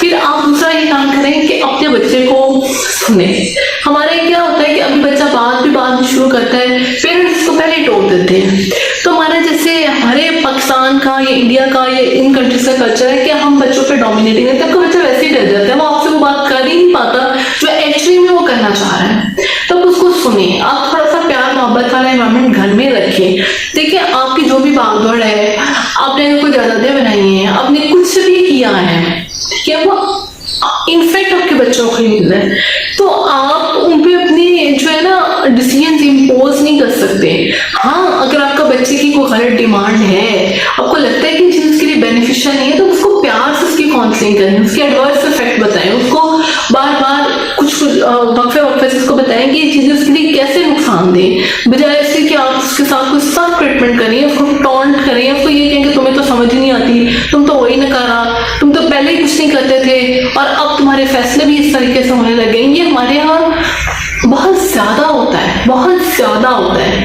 फिर आप दूसरा ये काम करें कि अपने बच्चे को सुने। हमारे क्या होता है कि अभी बच्चा बात भी शुरू करता है, पेरेंट्स इसको पहले ही टोक देते हैं। तो हमारे जैसे हमारे पाकिस्तान का या इंडिया का या इन कंट्रीज का कल्चर है कि हम बच्चों पे डोमिनेटिंग है, तब बच्चा वैसे ही डर जाता है, वो आपसे वो बात कर ही नहीं पाता जो एक्चुअली में वो करना चाह रहा है। तब उसको सुनिए, आप थोड़ा सा प्यार मोहब्बत वाला एनवायरनमेंट घर में रखिए। देखिए आपकी जो भी भागदौड़ है, आपने कोई ज्यादा बनाई है, आपने कुछ भी किया है क्या वो इनफेक्ट आपके बच्चों को ही मिल रहा है, तो आप उन पे अपनी जो है ना डिसीजन इम्पोज नहीं कर सकते। हाँ, अगर आपका बच्चे की कोई गलत डिमांड है, आपको लगता है कि चीज उसके लिए बेनिफिशियल नहीं है, तो उसको प्यार से उसकी काउंसलिंग करें, उसके एडवर्स इफेक्ट बताएं, उसको बार बार कुछ वक्फे से उसको बताएं कि ये चीजें उसके लिए कैसे नुकसान दे, बजाय इससे कि आप उसके साथ कोई सख्त ट्रीटमेंट करें, उसको टॉन्ट करें, उसको ये कहें कि तुम्हें तो समझ ही नहीं आती, तुम तो वही ना करा, तुम तो पहले ही कुछ नहीं करते थे और अब तुम्हारे फैसले भी इस तरीके से होने लगे। ये हमारे यहाँ बहुत ज्यादा होता है, बहुत ज्यादा होता है।